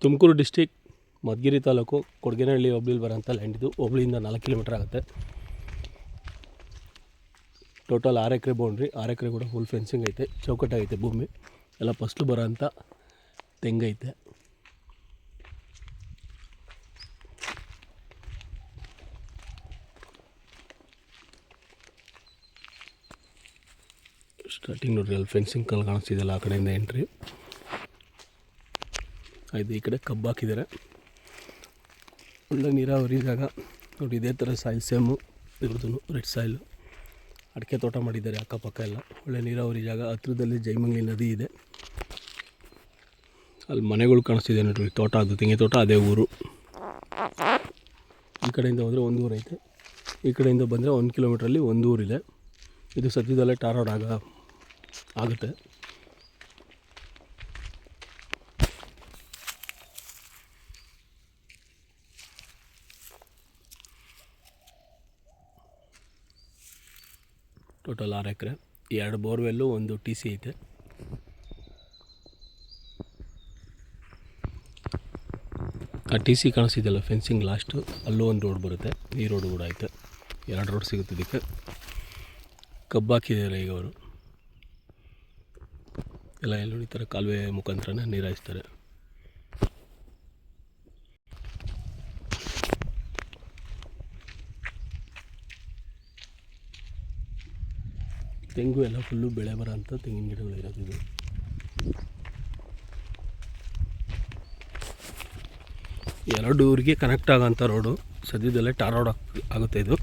Tumakuru district Madhugiri taluk Kodagenahalli ಹೋಬಳಿಲಿ ಬರೋಂಥ land ಇದು. ಹೋಬಳಿಯಿಂದ 4 kilometre ಆಗುತ್ತೆ. ಟೋಟಲ್ 6 ಎಕರೆ ಬೌಂಡ್ರಿ. 6 ಎಕರೆ ಕೂಡ ಫುಲ್ ಫೆನ್ಸಿಂಗ್ ಐತೆ, ಚೌಕಟ್ಟಾಗೈತೆ ಭೂಮಿ ಎಲ್ಲ. ಫಸ್ಲು ಬರೋಂಥ ತೆಂಗೈತೆ. ಸ್ಟಾರ್ಟಿಂಗ್ ನೋಡ್ರಿ, ಅಲ್ಲಿ ಫೆನ್ಸಿಂಗ್ ಕಲ್ಲು ಕಾಣಿಸ್ತಿದೆಯಲ್ಲ, ಆ ಕಡೆಯಿಂದ ಎಂಟ್ರಿ ಆಯಿತು. ಈ ಕಡೆ ಕಬ್ಬು ಹಾಕಿದ್ದಾರೆ. ಒಳ್ಳೆ ನೀರಾವರಿ ಜಾಗ ನೋಡಿ. ಇದೇ ಥರ ಸಾಯಿಲ್ ಸೇಮು ಇವ್ರದ್ದು ರೆಡ್ ಸಾಯಿಲು. ಅಡಿಕೆ ತೋಟ ಮಾಡಿದ್ದಾರೆ ಅಕ್ಕಪಕ್ಕ ಎಲ್ಲ. ಒಳ್ಳೆ ನೀರಾವರಿ ಜಾಗ. ಹತ್ರದಲ್ಲಿ ಜೈಮಂಗ್ಲಿ ನದಿ ಇದೆ. ಅಲ್ಲಿ ಮನೆಗಳು ಕಾಣಿಸ್ತಿದೆ ನೋಡ್ರಿ. ತೋಟ, ಅದು ತೆಂಗಿನ ತೋಟ, ಅದೇ ಊರು. ಈ ಕಡೆಯಿಂದ ಹೋದರೆ ಒಂದು ಊರು ಐತೆ, ಈ ಕಡೆಯಿಂದ ಬಂದರೆ 1 ಕಿಲೋಮೀಟ್ರಲ್ಲಿ ಒಂದು ಊರಿದೆ. ಇದು ಸದ್ಯದಲ್ಲೇ ಟಾರ್ ರೋಡ್ ಆಗುತ್ತೆ. ಟೋಟಲ್ 6 ಎಕರೆ, 2 ಬೋರ್ವೆಲ್ಲು, 1 TC ಐತೆ. ಆ TC ಕಾಣಿಸ್ತಿದೆಯಲ್ಲ ಫೆನ್ಸಿಂಗ್ ಲಾಸ್ಟು, ಅಲ್ಲೂ ಒಂದು ರೋಡ್ ಬರುತ್ತೆ. ಈ ರೋಡ್ ಕೂಡ ಐತೆ. 2 ರೋಡ್ ಸಿಗುತ್ತೆ ಇದಕ್ಕೆ. ಕಬ್ಬು ಹಾಕಿದ್ದಾರೆ ಈಗ ಅವರು ಎಲ್ಲ. ಎಲ್ಲ ಈ ಥರ ಕಾಲುವೆ ಮುಖಾಂತರನೇ ನೀರು ಹಾಯಿಸ್ತಾರೆ. ತೆಂಗು ಎಲ್ಲ ಫುಲ್ಲು ಬೆಳೆ ಬರೋ ಅಂಥ ತೆಂಗಿನ ಗಿಡಗಳು ಇರೋದು ಇದು. ಎರಡು ಊರಿಗೆ ಕನೆಕ್ಟ್ ಆಗೋಂಥ ರೋಡು. ಸದ್ಯದಲ್ಲೇ ಟಾರ್ ರೋಡ್ ಆಗುತ್ತೆ ಇದು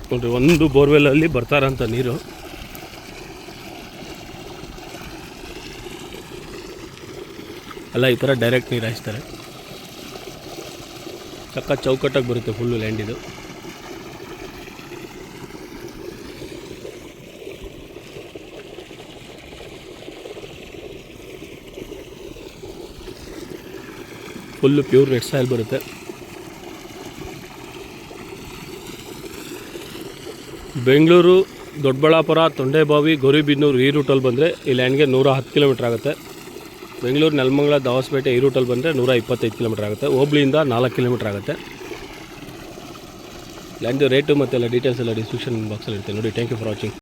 ನೋಡಿರಿ. ಒಂದು ಬೋರ್ವೆಲ್ಲಲ್ಲಿ ಬರ್ತಾರಂಥ ನೀರು. ಎಲ್ಲ ಈ ಥರ ಡೈರೆಕ್ಟ್ ನೀರು ಹಾಯಿಸ್ತಾರೆ. ಸಕ್ಕ ಚೌಕಟ್ಟಾಗಿ ಬರುತ್ತೆ ಫುಲ್ಲು ಲ್ಯಾಂಡ್ ಇದು. ಫುಲ್ಲು ಪ್ಯೂರ್ ರೆಡ್ ಸಾಯಿಲ್ ಬರುತ್ತೆ. ಬೆಂಗಳೂರು, ದೊಡ್ಡಬಳ್ಳಾಪುರ, ತೊಂಡೆಬಾವಿ, ಗೌರಿಬಿದನೂರು ಈ ರೂಟಲ್ಲಿ ಬಂದರೆ ಈ ಲ್ಯಾಂಡ್ಗೆ 110 ಕಿಲೋಮೀಟ್ರ್ ಆಗುತ್ತೆ. ಬೆಂಗಳೂರು, ನೆಲಮಂಗಲ, ದಾವಸಪೇಟೆ ಈ ರೂಟಲ್ಲಿ ಬಂದರೆ 125 ಕಿಲೋಮೀಟ್ರ್ ಆಗುತ್ತೆ. ಹೋಬಳಿಯಿಂದ 4 ಕಿಲೋಮೀಟ್ರ್ ಆಗುತ್ತೆ. ಲ್ಯಾಂಡ್ ರೇಟು ಮತ್ತು ಎಲ್ಲ ಡೀಟೇಲ್ಸ್ ಎಲ್ಲ ಡಿಸ್ಕ್ರಿಪ್ಷನ್ ಬಾಕ್ಸಲ್ಲಿ ಇರುತ್ತೆ ನೋಡಿ. Thank you for watching.